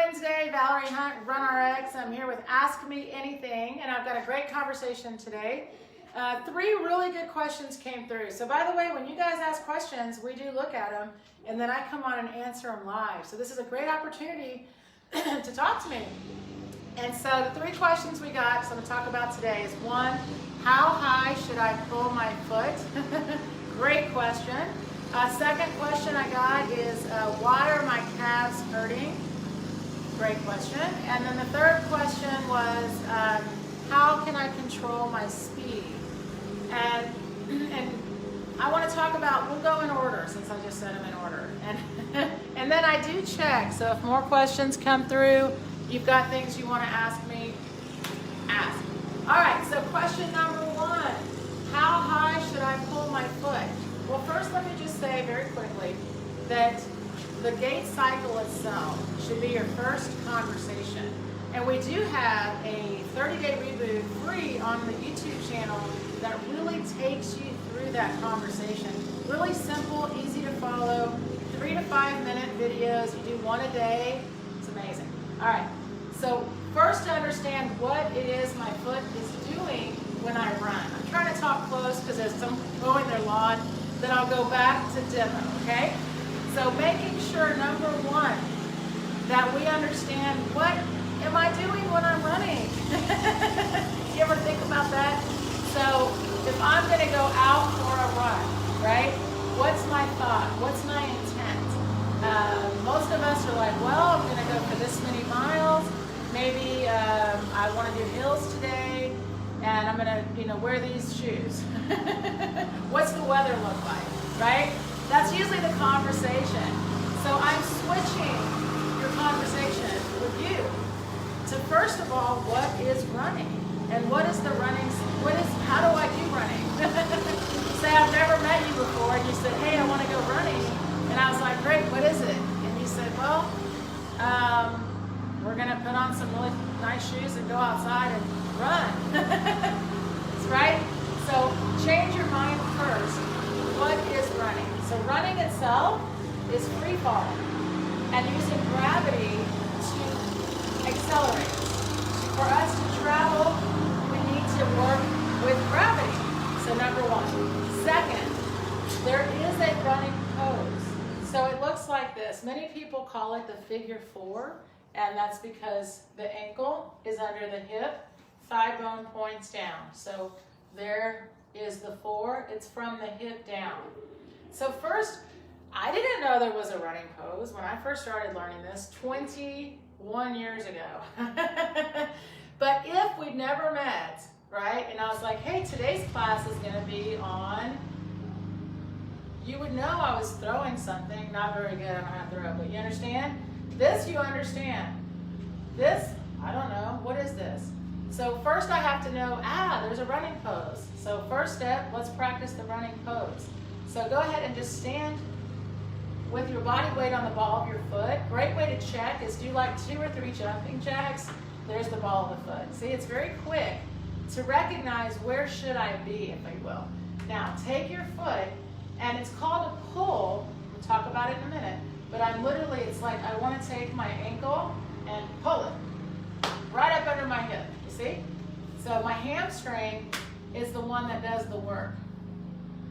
Wednesday, Valerie Hunt, Run RX. I'm here with Ask Me Anything, and I've got a great conversation today. 3 really good questions came through. So by the way, when you guys ask questions, we do look at them, and then I come on and answer them live. So this is a great opportunity to talk to me. And so the 3 questions we got, so I'm going to talk about today is 1, how high should I pull my foot? Great question. Second question I got is, why are my calves hurting? Great question. And then the third question was, how can I control my speed? And I want to talk about, we'll go in order since I just said them in order. And then I do check. So if more questions come through, you've got things you want to ask me, ask. All right, so question number 1, how high should I pull my foot? Well, first let me just say very quickly that the gait cycle itself should be your first conversation. And we do have a 30-day reboot free on the YouTube channel that really takes you through that conversation. Really simple, easy to follow, 3 to 5 minute videos. You do 1 a day. It's amazing. All right, so first to understand what it is my foot is doing when I run. I'm trying to talk close because there's some mowing their lawn. Then I'll go back to demo, okay? So making sure, number 1, that we understand what am I doing when I'm running? You ever think about that? So if I'm gonna go out for a run, right? What's my thought? What's my intent? Most of us are like, well, I'm gonna go for this many miles. Maybe I wanna do hills today. And I'm gonna, wear these shoes. What's the weather look like, right? That's usually the conversation. So I'm switching your conversation with you to, first of all, what is running? And what is the running, how do I do running? Say I've never met you before and you said, hey, I wanna go running. And I was like, great, what is it? And you said, well, we're gonna put on some really nice shoes and go outside and run. That's right? So change your mind first. What is running? So running itself is free falling and using gravity to accelerate. For us to travel, we need to work with gravity. So number 1. Second, there is a running pose. So it looks like this. Many people call it the figure 4, and that's because the ankle is under the hip, thigh bone points down. So there is the 4. It's from the hip down. So first, I didn't know there was a running pose when I first started learning this 21 years ago. But if we'd never met, right, and I was like, hey, today's class is going to be on, you would know I was throwing something. Not very good, I don't know how to throw, but you understand? This you understand. This, I don't know. What is this? So first I have to know, there's a running pose. So first step, let's practice the running pose. So go ahead and just stand with your body weight on the ball of your foot. Great way to check is do like 2 or 3 jumping jacks. There's the ball of the foot. See, it's very quick to recognize where should I be, if you will. Now take your foot, and it's called a pull. We'll talk about it in a minute. But I'm literally, it's like I want to take my ankle and pull it right up under my hip. See? So my hamstring is the one that does the work.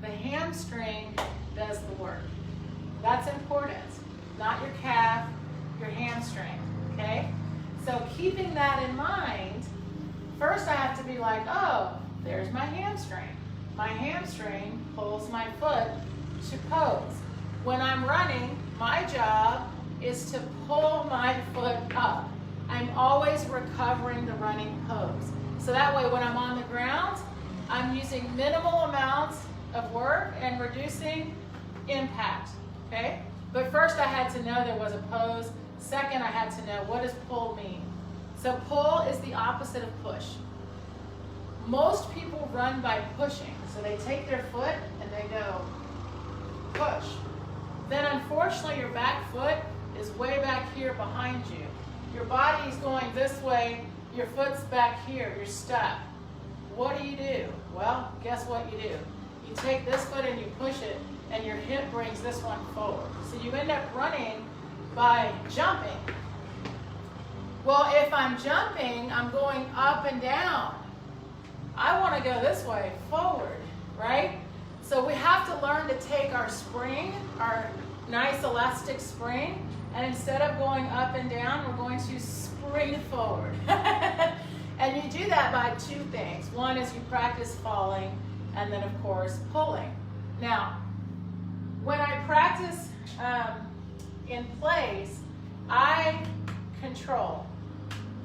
The hamstring does the work. That's important. Not your calf, your hamstring. Okay? So keeping that in mind, first I have to be like, oh, there's my hamstring. My hamstring pulls my foot to pose. When I'm running, my job is to pull my foot up. I'm always recovering the running pose. So that way when I'm on the ground, I'm using minimal amounts of work and reducing impact, okay? But first I had to know there was a pose. Second, I had to know, what does pull mean? So pull is the opposite of push. Most people run by pushing. So they take their foot and they go push. Then unfortunately your back foot is way back here behind you. Your body is going this way, your foot's back here, you're stuck. What do? Well, guess what you do? You take this foot and you push it, and your hip brings this one forward. So you end up running by jumping Well, if I'm jumping, I'm going up and down. I want to go this way, forward, right? So we have to learn to take our spring, our nice elastic spring, and instead of going up and down, we're going to spring forward. And you do that by two things. One is you practice falling, and then of course pulling. Now, when I practice in place, I control.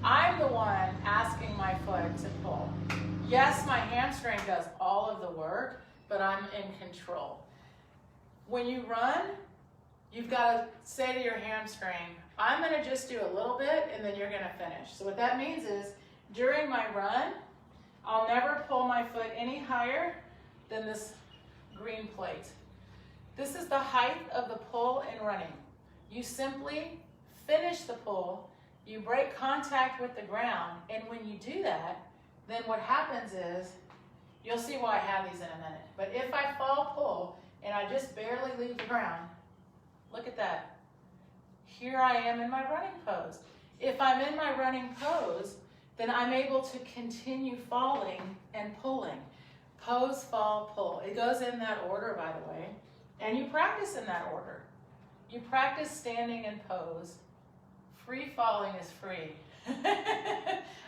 I'm the one asking my foot to pull. Yes, my hamstring does all of the work, but I'm in control. When you run, you've got to say to your hamstring, I'm going to just do a little bit and then you're going to finish. So what that means is during my run, I'll never pull my foot any higher than this green plate. This is the height of the pull in running. You simply finish the pull, you break contact with the ground, and when you do that, then what happens is, you'll see why I have these in a minute, but if I fall pull and I just barely leave the ground, look at that. Here I am in my running pose. If I'm in my running pose, then I'm able to continue falling and pulling. Pose, fall, pull. It goes in that order, by the way, and you practice in that order. You practice standing in pose. Free falling is free.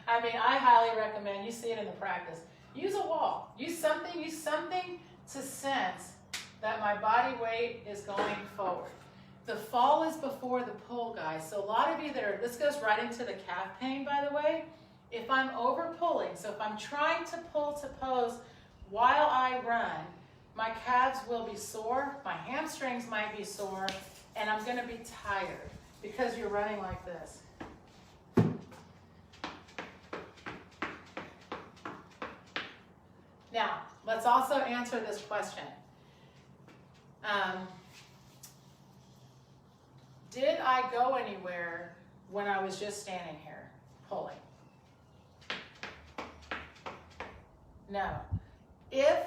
I mean, I highly recommend, you see it in the practice. Use a wall. Use something to sense that my body weight is going forward. The fall is before the pull, guys. So a lot of you this goes right into the calf pain, by the way. If I'm over pulling, so if I'm trying to pull to pose while I run, my calves will be sore, my hamstrings might be sore, and I'm gonna be tired because you're running like this. Now, let's also answer this question. Did I go anywhere when I was just standing here pulling? No. If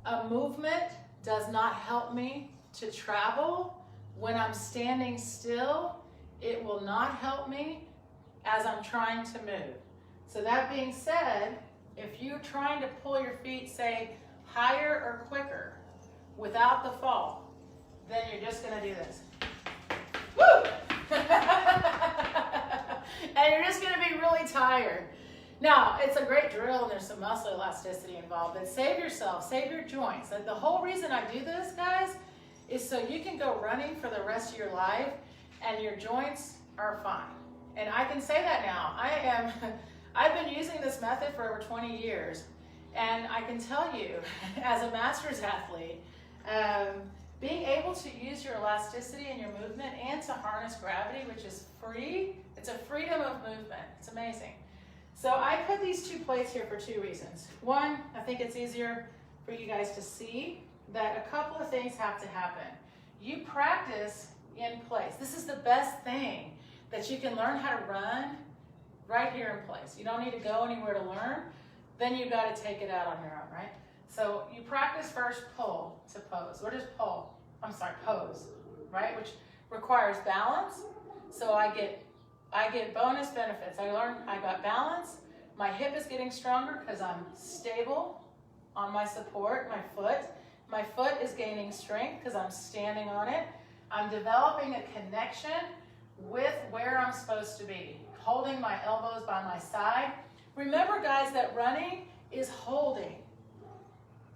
a movement does not help me to travel when I'm standing still, it will not help me as I'm trying to move. So that being said, if you're trying to pull your feet, say, higher or quicker without the fall, then you're just going to do this. Woo! And you're just going to be really tired. Now, it's a great drill and there's some muscle elasticity involved, but save yourself, save your joints. Like, the whole reason I do this, guys, is so you can go running for the rest of your life and your joints are fine. And I can say that now. I've been using this method for over 20 years, and I can tell you, as a master's athlete, being able to use your elasticity in your movement and to harness gravity, which is free, it's a freedom of movement. It's amazing. So I put these two plates here for two reasons. One, I think it's easier for you guys to see that a couple of things have to happen. You practice in place. This is the best thing that you can learn how to run right here in place. You don't need to go anywhere to learn. Then you've got to take it out on your own, right? So you practice first pull to pose. What is pull? I'm sorry, pose, right? Which requires balance. So I get bonus benefits. I got balance. My hip is getting stronger because I'm stable on my support, my foot. My foot is gaining strength because I'm standing on it. I'm developing a connection with where I'm supposed to be, holding my elbows by my side. Remember, guys, that running is holding.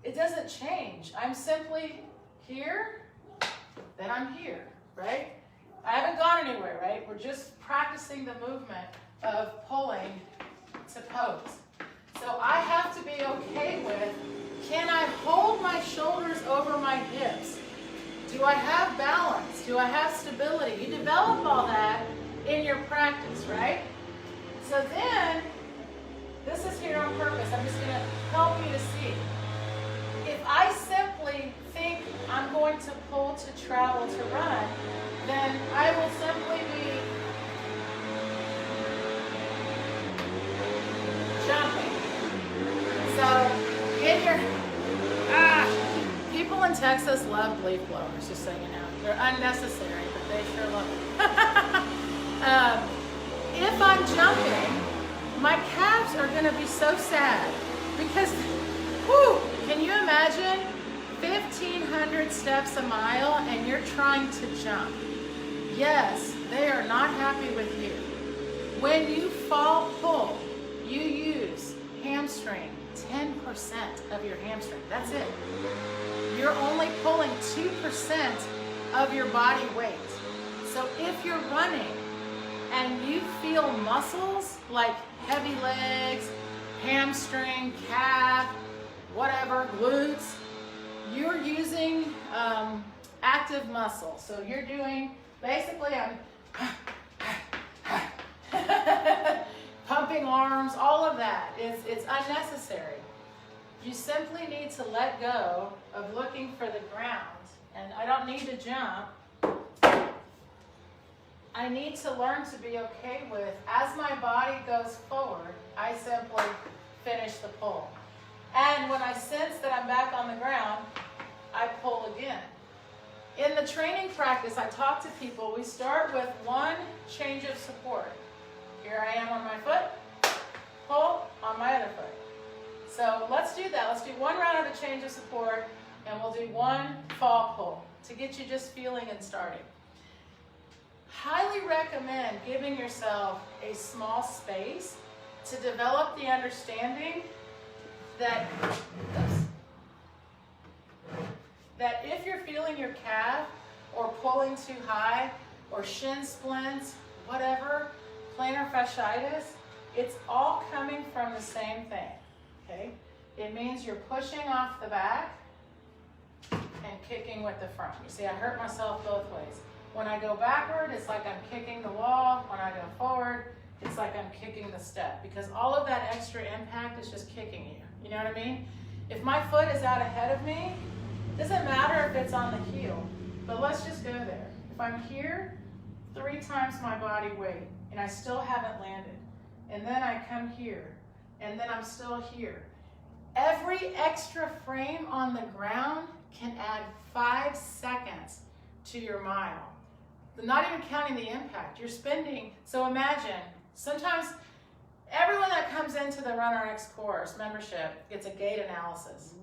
It doesn't change. I'm simply here, then I'm here, right? I haven't gone anywhere, right? We're just practicing the movement of pulling to pose. So I have to be okay with, can I hold my shoulders over my hips? Do I have balance? Do I have stability? You develop all that in your practice, right? So then, this is here on purpose. I'm just going to help you to see. If I simply think I'm going to pull to travel to run, then I will simply be jumping. So, in your, people in Texas love leaf blowers, just so you know. They're unnecessary, but they sure love them. If I'm I'm jumping, my calves are gonna be so sad because, whew, can you imagine 1,500 steps a mile and you're trying to jump? Yes, they are not happy with you. When you fall pull, you use hamstring, 10% of your hamstring, that's it. You're only pulling 2% of your body weight. So if you're running and you feel muscles like heavy legs, hamstring, calf, whatever, glutes, you're using active muscle. So you're doing, basically I'm pumping arms, all of that. It's unnecessary. You simply need to let go of looking for the ground. And I don't need to jump. I need to learn to be okay with, as my body goes forward, I simply finish the pull. And when I sense that I'm back on the ground, I pull again. In the training practice, I talk to people, we start with one change of support. Here I am on my foot, pull on my other foot. So let's do that. Let's do one round of a change of support, and we'll do one fall pull to get you just feeling and starting. Highly recommend giving yourself a small space to develop the understanding that if you're feeling your calf or pulling too high or shin splints, whatever, plantar fasciitis, it's all coming from the same thing, okay? It means you're pushing off the back and kicking with the front. You see, I hurt myself both ways. When I go backward, it's like I'm kicking the wall. When I go forward, it's like I'm kicking the step, because all of that extra impact is just kicking you. You know what I mean? If my foot is out ahead of me, it doesn't matter if it's on the heel, but let's just go there. If I'm here, 3 times my body weight, and I still haven't landed, and then I come here, and then I'm still here. Every extra frame on the ground can add 5 seconds to your mile. Not even counting the impact. You're spending, so imagine, sometimes everyone that comes into the RunRx course membership gets a gait analysis.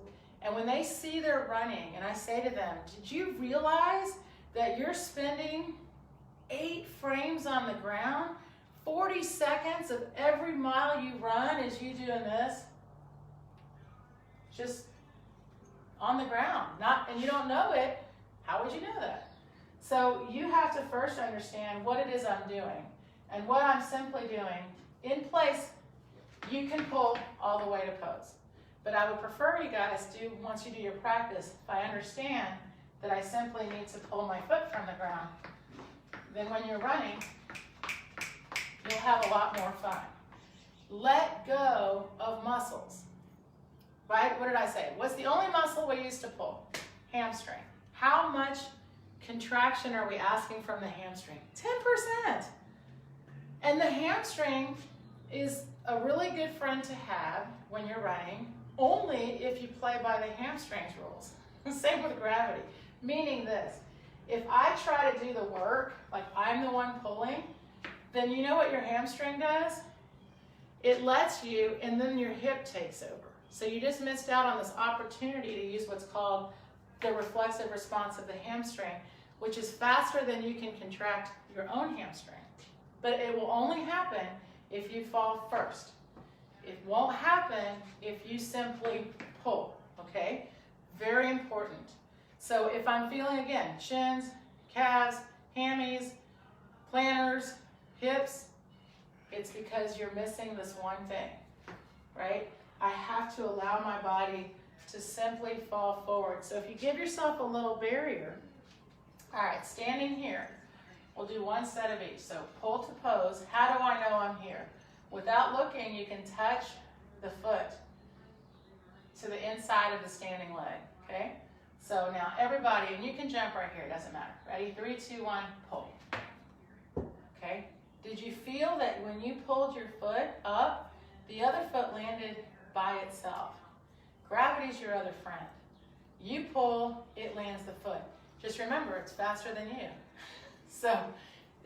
And when they see they're running, and I say to them, did you realize that you're spending 8 frames on the ground? 40 seconds of every mile you run is you doing this. Just on the ground. And you don't know it, how would you know that? So you have to first understand what it is I'm doing. And what I'm simply doing, in place, you can pull all the way to pose. But I would prefer you guys do, once you do your practice, if I understand that I simply need to pull my foot from the ground, then when you're running, you'll have a lot more fun. Let go of muscles, right? What did I say? What's the only muscle we use to pull? Hamstring. How much contraction are we asking from the hamstring? 10%. And the hamstring is a really good friend to have when you're running, only if you play by the hamstrings rules. Same with gravity, meaning this. If I try to do the work, like I'm the one pulling, then you know what your hamstring does? It lets you, and then your hip takes over. So you just missed out on this opportunity to use what's called the reflexive response of the hamstring, which is faster than you can contract your own hamstring. But it will only happen if you fall first. It won't happen if you simply pull, okay? Very important. So if I'm feeling, again, shins, calves, hammies, planters, hips, it's because you're missing this one thing, right? I have to allow my body to simply fall forward. So if you give yourself a little barrier, all right, standing here, we'll do one set of each. So pull to pose. How do I know I'm here? Without looking, you can touch the foot to the inside of the standing leg, okay? So now everybody, and you can jump right here, it doesn't matter. Ready? 3, 2, 1, pull. Okay? Did you feel that when you pulled your foot up, the other foot landed by itself? Gravity's your other friend. You pull, it lands the foot. Just remember, it's faster than you. So,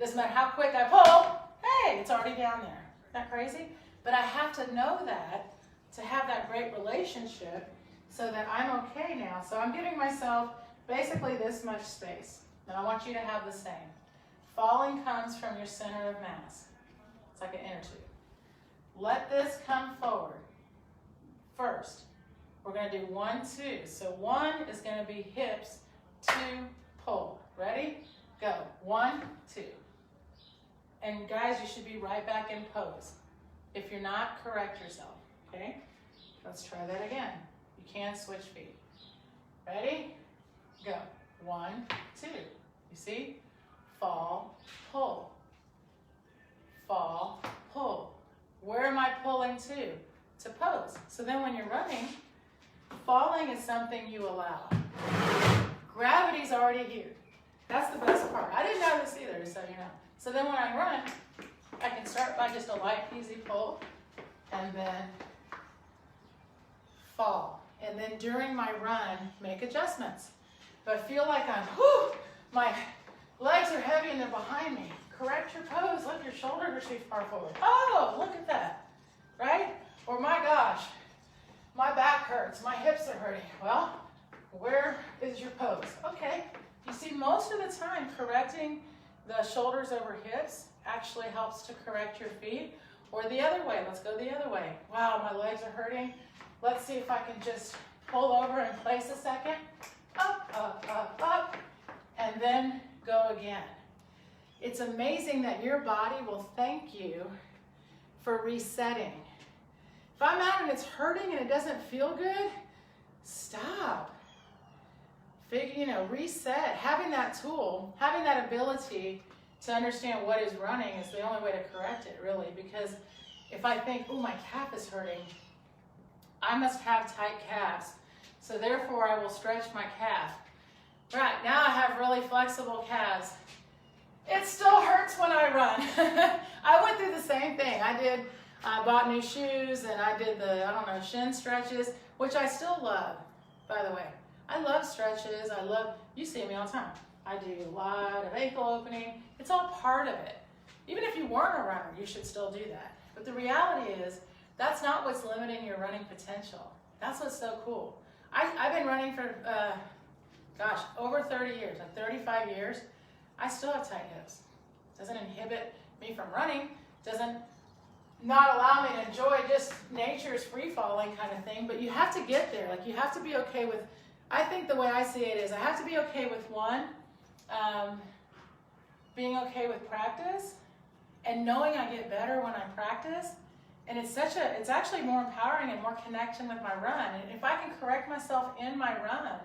doesn't matter how quick I pull, hey, it's already down there. that crazy? But I have to know that to have that great relationship so that I'm okay now. So I'm giving myself basically this much space. And I want you to have the same. Falling comes from your center of mass. It's like an inner tube. Let this come forward first. We're going to do 1, 2. So 1 is going to be hips, 2, pull. Ready? Go. 1, 2. And guys, you should be right back in pose. If you're not, correct yourself. Okay? Let's try that again. You can switch feet. Ready? Go. 1, 2. You see? Fall, pull. Fall, pull. Where am I pulling to? To pose. So then when you're running, falling is something you allow. Gravity's already here. That's the best part. I didn't know this either, so you know. So then when I run, I can start by just a light, easy pull, and then fall. And then during my run, make adjustments. If I feel like my legs are heavy and they're behind me, correct your pose. Look, your shoulders are too far forward. Oh, look at that, right? Or my gosh, my back hurts, my hips are hurting. Well, where is your pose? Okay, you see, most of the time, correcting the shoulders over hips actually helps to correct your feet. Or the other way, let's go the other way. Wow, my legs are hurting. Let's see if I can just pull over and place a second. Up, up, up, up, and then go again. It's amazing that your body will thank you for resetting. If I'm out and it's hurting and it doesn't feel good, stop. Reset. Having that tool, having that ability to understand what is running is the only way to correct it, really. Because if I think, oh, my calf is hurting, I must have tight calves. So therefore, I will stretch my calf. Right, now I have really flexible calves. It still hurts when I run. I went through the same thing. I bought new shoes and I did the, shin stretches, which I still love, by the way. I love stretches. You see me all the time. I do a lot of ankle opening. It's all part of it. Even if you weren't a runner, you should still do that. But the reality is, that's not what's limiting your running potential. That's what's so cool. I've been running for, over 30 years, like 35 years. I still have tight hips. Doesn't inhibit me from running. Doesn't not allow me to enjoy just nature's free-falling kind of thing. But you have to get there. Like, you have to be okay with, I think the way I see it is, I have to be okay with being okay with practice and knowing I get better when I practice. And it's actually more empowering and more connection with my run. And if I can correct myself in my run,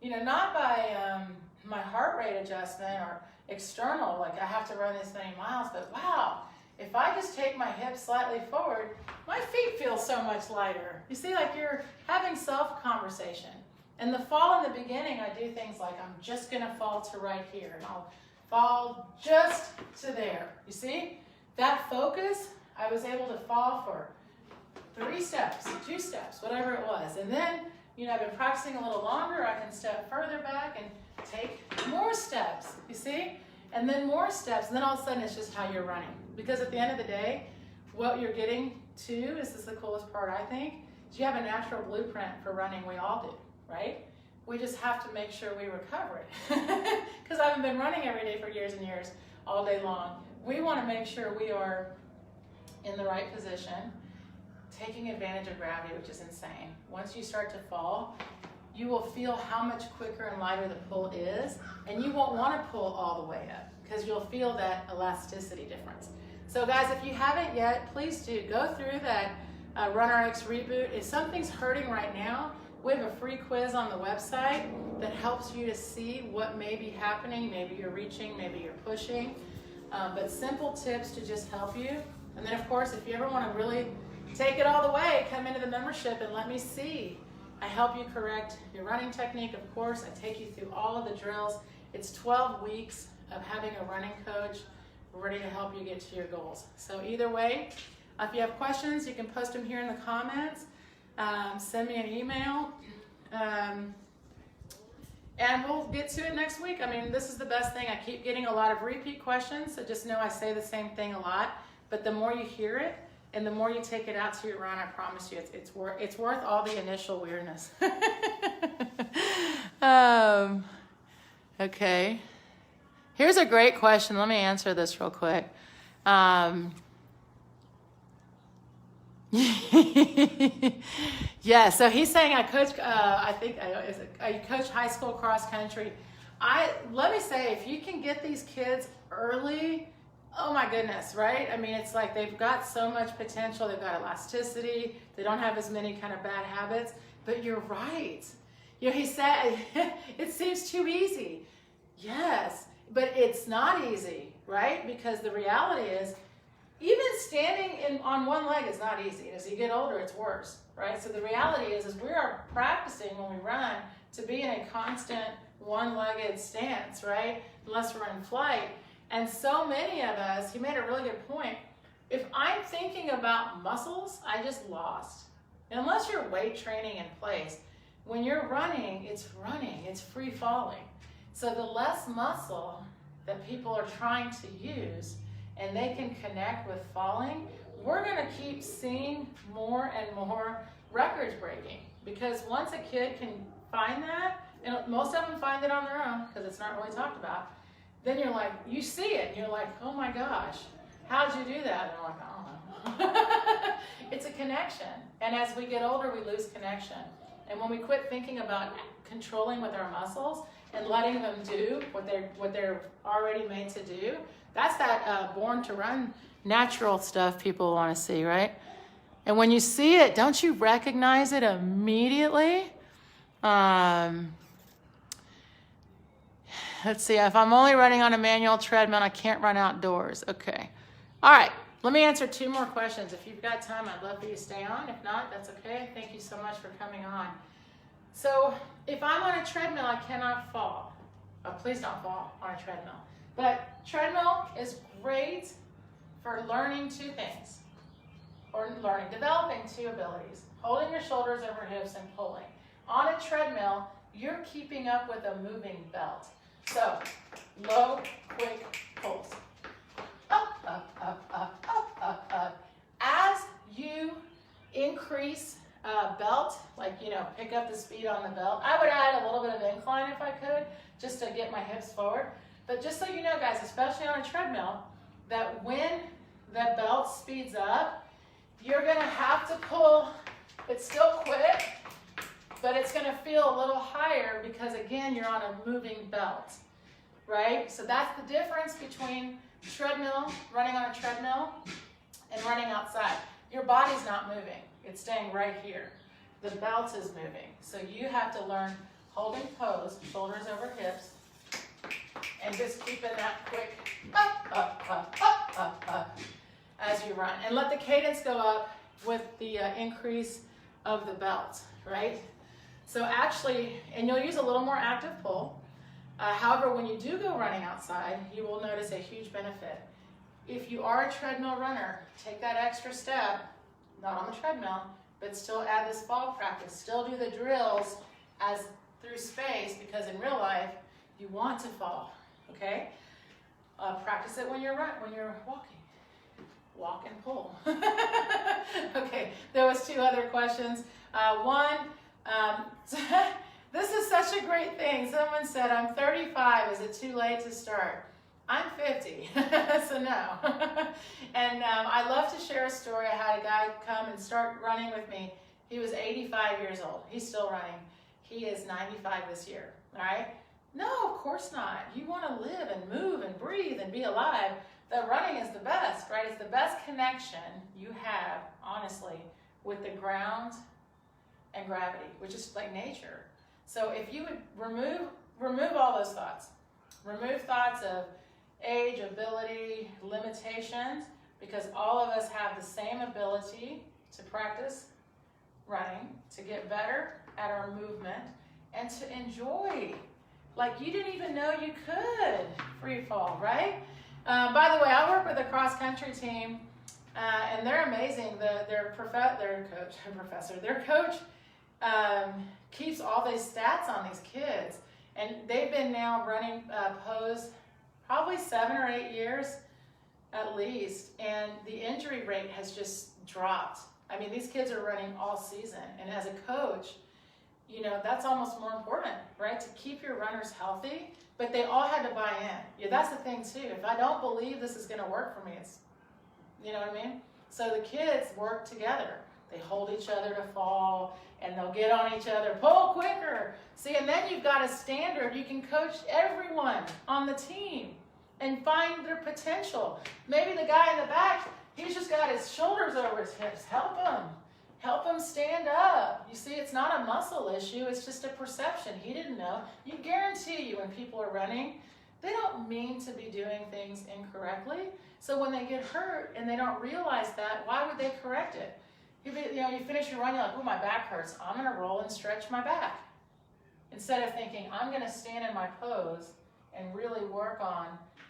not by my heart rate adjustment or external, like I have to run this many miles, but wow, if I just take my hips slightly forward, my feet feel so much lighter. You see, like you're having self-conversation. And the fall in the beginning, I do things like I'm just gonna fall to right here, and I'll fall just to there. You see, that focus, I was able to fall for 3 steps, 2 steps, whatever it was. And then, I've been practicing a little longer. I can step further back and take more steps, you see? And then more steps, and then all of a sudden it's just how you're running. Because at the end of the day, what you're getting to, this is the coolest part, I think, is you have a natural blueprint for running. We all do, right? We just have to make sure we recover it. Because I haven't been running every day for years and years, all day long. We want to make sure we are in the right position, taking advantage of gravity, which is insane. Once you start to fall, you will feel how much quicker and lighter the pull is, and you won't want to pull all the way up because you'll feel that elasticity difference. So guys, if you haven't yet, please do go through that RunRx reboot. If something's hurting right now, we have a free quiz on the website that helps you to see what may be happening. Maybe you're reaching, maybe you're pushing, but simple tips to just help you. And then of course, if you ever want to really take it all the way, come into the membership and let me see. I help you correct your running technique, of course. I take you through all of the drills. It's 12 weeks of having a running coach ready to help you get to your goals. So either way, if you have questions, you can post them here in the comments. Send me an email. And we'll get to it next week. I mean, this is the best thing. I keep getting a lot of repeat questions, so just know I say the same thing a lot. but the more you hear it and the more you take it out to your run, I promise you, it's worth all the initial weirdness. Okay. Here's a great question. Let me answer this real quick. Yeah, so he's saying I coach, I coach high school cross country. Let me say, if you can get these kids early, oh my goodness, right? I mean, it's like they've got so much potential. They've got elasticity. They don't have as many kind of bad habits. But you're right. You know, he said, it seems too easy. Yes, but it's not easy, right? Because the reality is, even standing on one leg is not easy. As you get older, it's worse, right? So the reality is we are practicing when we run to be in a constant one-legged stance, right? Unless we're in flight. And so many of us, he made a really good point. If I'm thinking about muscles, I just lost. And unless you're weight training in place, when you're running, it's free falling. So the less muscle that people are trying to use and they can connect with falling, we're gonna keep seeing more and more records breaking. Because once a kid can find that, and most of them find it on their own because it's not really talked about, then you're like, you see it and you're like, oh my gosh, how'd you do that? And I'm like, I don't know. It's a connection. And as we get older, we lose connection. And when we quit thinking about controlling with our muscles and letting them do what they're already made to do, that's that born to run natural stuff people want to see, right? And when you see it, don't you recognize it immediately? Let's see, if I'm only running on a manual treadmill, I can't run outdoors. Okay. All right, let me answer 2 more questions. If you've got time, I'd love for you to stay on. If not, that's okay. Thank you so much for coming on. So if I'm on a treadmill, I cannot fall. Oh, please don't fall on a treadmill. But treadmill is great for learning 2 things. Developing 2 abilities. Holding your shoulders over hips and pulling. On a treadmill, you're keeping up with a moving belt. So, low, quick pulls. Up, up, up, up, up, up, up. As you increase belt, like, pick up the speed on the belt, I would add a little bit of incline if I could, just to get my hips forward. But just so you know, guys, especially on a treadmill, that when the belt speeds up, you're going to have to pull. It's still quick, but it's going to feel a little higher because, again, you're on a moving belt, right? So that's the difference between running on a treadmill, and running outside. Your body's not moving. It's staying right here. The belt is moving. So you have to learn holding pose, shoulders over hips, and just keeping that quick up, up, up, up, up, up as you run. And let the cadence go up with the increase of the belt, right? So actually, and you'll use a little more active pull. However, when you do go running outside, you will notice a huge benefit. If you are a treadmill runner, take that extra step, not on the treadmill, but still add this fall practice. Still do the drills as through space, because in real life, you want to fall, okay? Practice it when you're walking. Walk and pull. Okay, there was 2 other questions. One, this is such a great thing. Someone said, I'm 35, is it too late to start? I'm 50, so no. And I love to share a story. I had a guy come and start running with me. He was 85 years old. He's still running. He is 95 this year, all right? No, of course not. You want to live and move and breathe and be alive. The running is the best, right? It's the best connection you have, honestly, with the ground and gravity, which is like nature. So if you would remove all those thoughts. Remove thoughts of age, ability, limitations, because all of us have the same ability to practice running, to get better at our movement, and to enjoy. Like, you didn't even know you could free fall, right? By the way, I work with a cross-country team, and they're amazing. Their coach keeps all these stats on these kids, and they've been now running pose probably 7 or 8 years. at least, and the injury rate has just dropped. I mean, these kids are running all season, and as a coach, you know, that's almost more important, right? To keep your runners healthy, but they all had to buy in. Yeah, that's the thing too. If I don't believe this is gonna work for me, it's, you know what I mean? So the kids work together. They hold each other to fall, and they'll get on each other, pull quicker. See, and then you've got a standard. You can coach everyone on the team and find their potential. Maybe the guy in the back, he's just got his shoulders over his hips. Help him. Help him stand up. You see, it's not a muscle issue. It's just a perception. He didn't know. You guarantee you when people are running, they don't mean to be doing things incorrectly. So when they get hurt and they don't realize that, why would they correct it? You finish your run, you're like, oh, my back hurts. I'm going to roll and stretch my back. Instead of thinking, I'm going to stand in my pose and really work on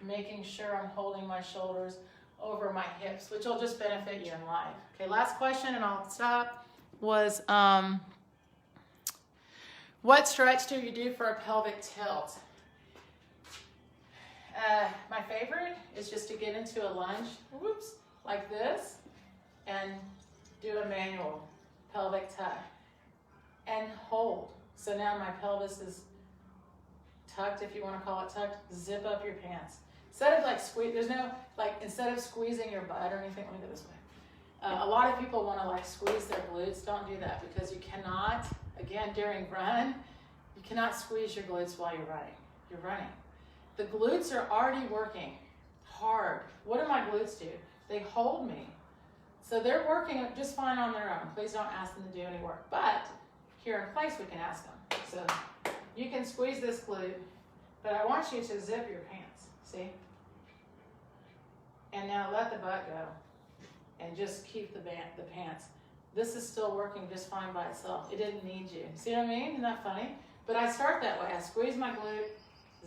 making sure I'm holding my shoulders over my hips, which will just benefit you in life. Okay, last question, and I'll stop, was what stretch do you do for a pelvic tilt? My favorite is just to get into a lunge, whoops, like this, and do a manual pelvic tuck and hold. So now my pelvis is tucked, if you want to call it tucked. Zip up your pants. Instead of like instead of squeezing your butt or anything, let me go this way. A lot of people want to like squeeze their glutes. Don't do that, because you cannot, again, during run, you cannot squeeze your glutes while you're running. You're running. The glutes are already working hard. What do my glutes do? They hold me. So they're working just fine on their own. Please don't ask them to do any work. But here in place, we can ask them. So you can squeeze this glute, but I want you to zip your pants. See? And now let the butt go. And just keep the pants. This is still working just fine by itself. It didn't need you. See what I mean? Isn't that funny? But I start that way. I squeeze my glute,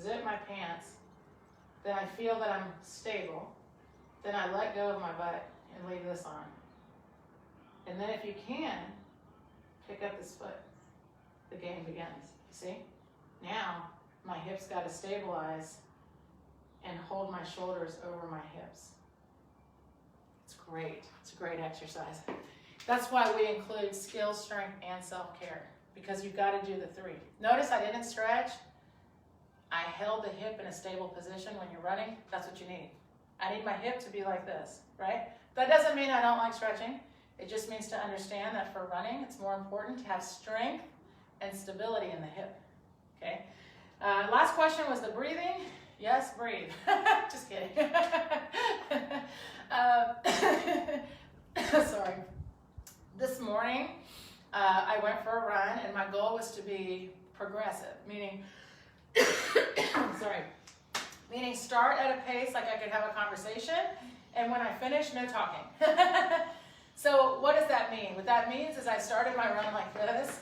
zip my pants. Then I feel that I'm stable. Then I let go of my butt and leave this on. And then if you can, pick up this foot. The game begins. See? Now, my hips got to stabilize and hold my shoulders over my hips. It's great. It's a great exercise. That's why we include skill, strength, and self-care, because you've got to do the three. Notice I didn't stretch. I held the hip in a stable position. When you're running, that's what you need. I need my hip to be like this, right? That doesn't mean I don't like stretching. It just means to understand that for running, it's more important to have strength and stability in the hip, okay? Last question was the breathing. Yes, breathe. Just kidding. Sorry. This morning, I went for a run, and my goal was to be progressive, meaning, meaning start at a pace like I could have a conversation, and when I finish, no talking. So what does that mean? What that means is I started my run like this,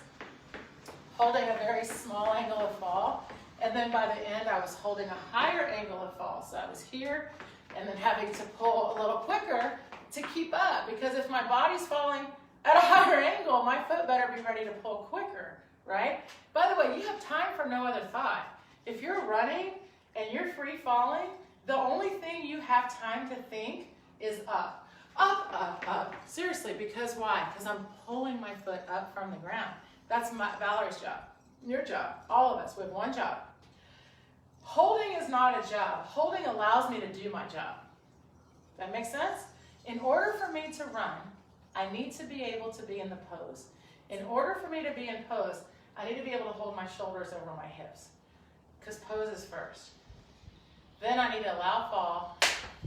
holding a very small angle of fall, and then by the end, I was holding a higher angle of fall. So I was here, and then having to pull a little quicker to keep up, because if my body's falling at a higher angle, my foot better be ready to pull quicker, right? By the way, you have time for no other thought. If you're running and you're free falling, the only thing you have time to think is up. Up, up, up. Seriously, because why? Because I'm pulling my foot up from the ground. That's Valerie's job, your job, all of us. We have one job. Holding is not a job. Holding allows me to do my job. That makes sense? In order for me to run, I need to be able to be in the pose. In order for me to be in pose, I need to be able to hold my shoulders over my hips, because pose is first. Then I need to allow fall,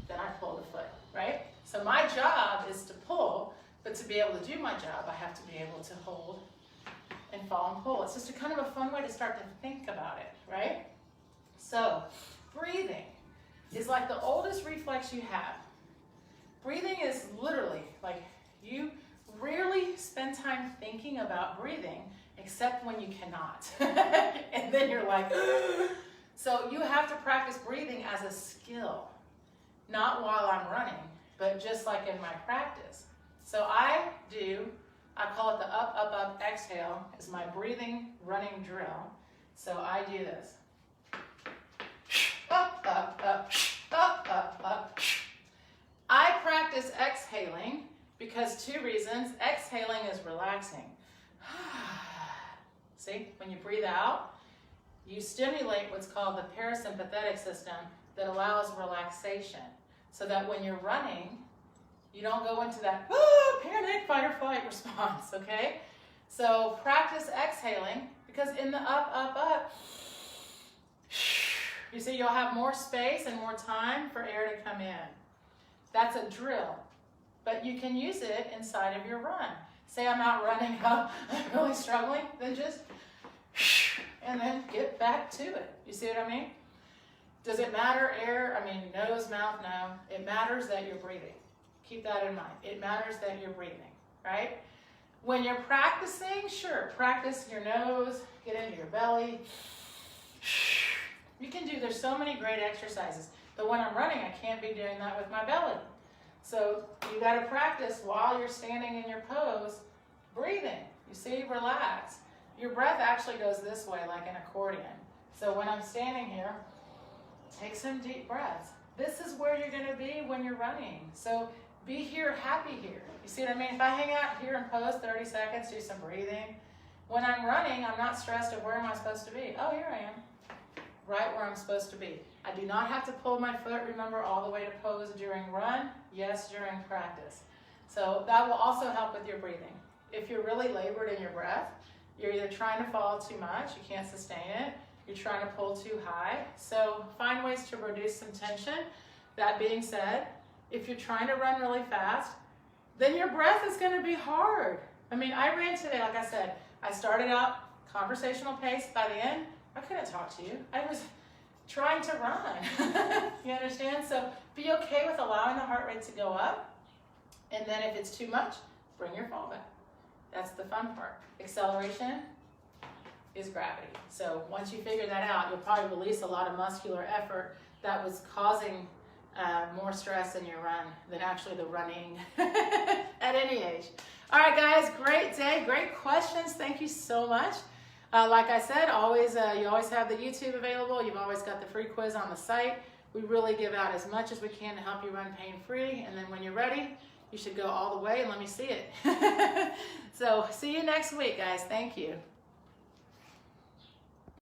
then I pull the foot, right? So my job is to pull, but to be able to do my job, I have to be able to hold and fall and pull. It's just a kind of a fun way to start to think about it, right? So breathing is like the oldest reflex you have. Breathing is literally like you rarely spend time thinking about breathing except when you cannot. And then you're like, ugh. So you have to practice breathing as a skill, not while I'm running, but just like in my practice. So I call it the up, up, up exhale is my breathing running drill. So I do this. Up, up, up, up, up, up. exhaling because 2 reasons. Exhaling is relaxing. See, when you breathe out, you stimulate what's called the parasympathetic system that allows relaxation, so that when you're running, you don't go into that panic, fight or flight response, okay? So practice exhaling, because in the up, you see, you'll have more space and more time for air to come in. That's a drill, but you can use it inside of your run. Say I'm out running, I'm really struggling, then just and then get back to it. You see what I mean? Does it matter air? I mean, nose, mouth, no. It matters that you're breathing. Keep that in mind. It matters that you're breathing, right? When you're practicing, sure, practice your nose, get into your belly. You can do, there's so many great exercises, but when I'm running, I can't be doing that with my belly. So you got to practice while you're standing in your pose, breathing. You see, relax. Your breath actually goes this way like an accordion. So when I'm standing here, take some deep breaths. This is where you're going to be when you're running. So be here, happy here. You see what I mean? If I hang out here and pose 30 seconds, do some breathing. When I'm running, I'm not stressed of where am I supposed to be. Oh, here I am. Right where I'm supposed to be. I do not have to pull my foot, remember, all the way to pose during run. Yes, during practice. So that will also help with your breathing. If you're really labored in your breath, you're either trying to fall too much, you can't sustain it, you're trying to pull too high. So find ways to reduce some tension. That being said, if you're trying to run really fast, then your breath is going to be hard. I mean, I ran today, like I said, I started out conversational pace. By the end, I couldn't talk to you. I was trying to run. You understand? So be okay with allowing the heart rate to go up. And then if it's too much, bring your fall back. That's the fun part. Acceleration is gravity. So once you figure that out, you'll probably release a lot of muscular effort that was causing more stress in your run than actually the running at any age. All right, guys, great day, great questions. Thank you so much. Like I said, always you always have the YouTube available. You've always got the free quiz on the site. We really give out as much as we can to help you run pain-free. And then when you're ready, you should go all the way and let me see it. So see you next week, guys. Thank you.